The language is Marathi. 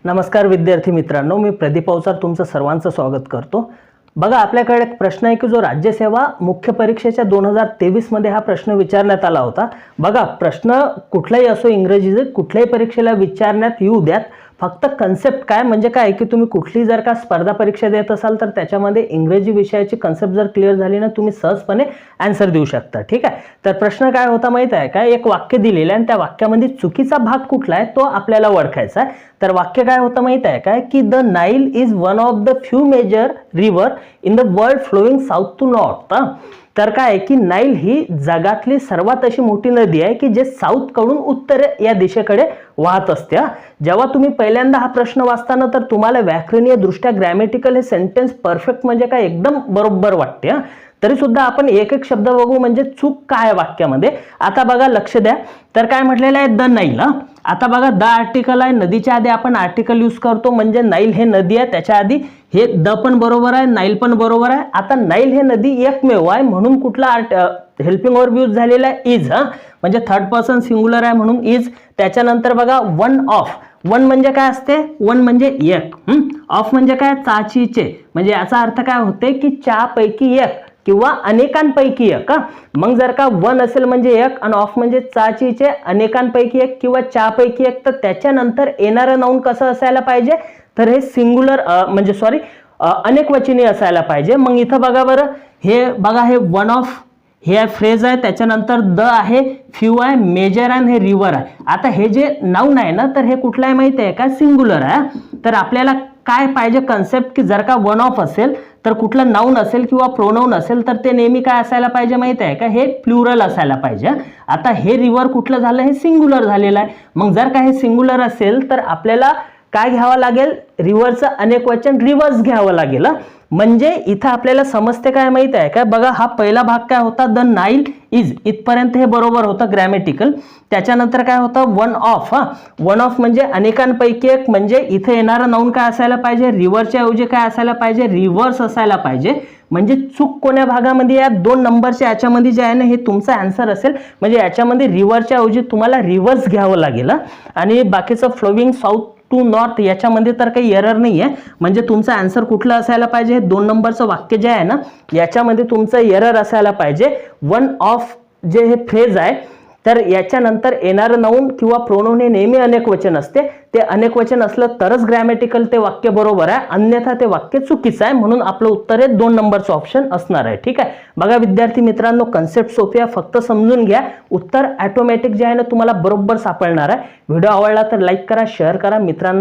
नमस्कार विद्यार्थी मित्रांनो, मी प्रदीप अवचार तुमचं सर्वांचं स्वागत करतो। बघा, आपल्याकडे एक प्रश्न आहे की जो राज्यसेवा मुख्य परीक्षेच्या 2023 मध्ये हा प्रश्न विचारण्यात आला होता। बघा, प्रश्न कुठलाही असो, इंग्रजीचे कुठल्याही परीक्षेला विचारण्यात येऊ द्यात, फक्त कन्सेप्ट काय म्हणजे काय की तुम्ही कुठली जर का स्पर्धा परीक्षा देत असाल तर त्याच्यामध्ये इंग्रजी विषयाची कन्सेप्ट जर क्लिअर झाली ना, तुम्ही सहजपणे आन्सर देऊ शकता। ठीक आहे, तर प्रश्न काय होता माहित आहे का, एक वाक्य दिलेलं आहे आणि त्या वाक्यामध्ये चुकीचा भाग कुठला आहे तो आपल्याला ओळखायचा आहे। तर वाक्य काय होतं माहित आहे का की the Nile is one of the few major river in the world flowing south to north. तर काय की नाईल ही जगातली सर्वात अशी मोठी नदी आहे की जे साऊथ कडून उत्तर या दिशेकडे वाहत असते। जेव्हा तुम्ही पहिल्यांदा हा प्रश्न वाचताना तर तुम्हाला व्याकरणीय दृष्ट्या ग्रॅमॅटिकल हे सेंटेन्स परफेक्ट म्हणजे काय एकदम बरोबर वाटते, तरी सुद्धा आपण एक एक शब्द बघू म्हणजे चूक काय वाक्यामध्ये। आता बघा, लक्ष द्या, तर काय म्हटलेलं आहे द नाईल। आता बघा, द आर्टिकल आहे, नदीच्या आधी आपण आर्टिकल यूज करतो म्हणजे नाईल हे नदी आहे, त्याच्या आधी हे द पण बरोबर आहे, नाईल पण बरोबर आहे। आता नाईल हे नदी एकमेव आहे म्हणून कुठला हेल्पिंग वर्ब यूज झालेला आहे इज, म्हणजे थर्ड पर्सन सिंग्युलर आहे म्हणून इज। त्याच्यानंतर बघा वन ऑफ, वन म्हणजे काय असते, वन म्हणजे एक, ऑफ म्हणजे काय चाचीचे, म्हणजे याचा अर्थ काय होते की चापैकी एक किंवा अनेकांपैकी एक। मग जर का वन असेल म्हणजे एक आणि ऑफ म्हणजे चाचीचे अनेकांपैकी एक किंवा चापैकी एक, तर त्याच्यानंतर येणारं नाउन कसं असायला पाहिजे, तर हे सिंग्युलर म्हणजे सॉरी अनेकवचनी असायला पाहिजे। मग इथं बघा बरं, हे बघा, हे वन ऑफ हे फ्रेज आहे, त्याच्यानंतर द आहे, फ्यू आहे, मेजर आहे, हे रिव्हर आहे। आता हे जे नाउन आहे ना, तर हे कुठलं आहे माहिती आहे का, सिंग्युलर आहे। तर आपल्याला काय पाहिजे कन्सेप्ट की जर का वन ऑफ असेल तर कुठलं नाउन असेल किंवा प्रोनाउन असेल तर ते नेहमी काय असायला पाहिजे माहिती आहे का, हे प्लुरल असायला पाहिजे। आता हे रिव्हर कुठलं झालं, हे सिंग्युलर झालेलं आहे। मग जर का हे सिंग्युलर असेल तर आपल्याला काय घ्यावं लागेल, रिव्हरचं अनेक वचन रिव्हर्स घ्यावं लागेल। म्हणजे इथं आपल्याला समजते काय माहिती आहे का, बघा हा पहिला भाग काय होता, द नाईल इज, इथपर्यंत हे बरोबर होतं ग्रॅमॅटिकल। त्याच्यानंतर काय होतं, वन ऑफ, वन ऑफ म्हणजे अनेकांपैकी एक, म्हणजे इथे येणारं नाउन काय असायला पाहिजे, रिव्हरच्या ऐवजी काय असायला पाहिजे, रिव्हर्स असायला पाहिजे। म्हणजे चूक कोण्या भागामध्ये, या 2 नंबरच्या याच्यामध्ये जे आहे ना, हे तुमचा आन्सर असेल। म्हणजे याच्यामध्ये रिव्हरच्या ऐवजी तुम्हाला रिव्हर्स घ्यावं लागेल। आणि बाकीचं फ्लोविंग साऊथ टू नॉर्थ याच्यामध्ये तर काही एरर नाही आहे, म्हणजे तुमचा आन्सर कुठला असायला पाहिजे, 2 नंबरचं वाक्य जे आहे ना याच्यामध्ये तुमचं एरर असायला पाहिजे वन ऑफ जे हे फ्रेज आहे, तर याच्यानंतर येणारं नाउन किंवा प्रोनाउन हे नेहमी अनेक वचन असते, ते अनेक वचन असलं तरच ग्रॅमॅटिकल ते वाक्य बरोबर आहे, अन्यथा ते वाक्य चुकीचं आहे। म्हणून आपलं उत्तर हे 2 नंबरचं ऑप्शन असणार आहे। ठीक आहे, बघा विद्यार्थी मित्रांनो, कन्सेप्ट सोपी आहे, फक्त समजून घ्या, उत्तर ऑटोमॅटिक जे आहे ना तुम्हाला बरोबर सापडणार आहे। व्हिडिओ आवडला तर लाईक करा, शेअर करा, मित्रांना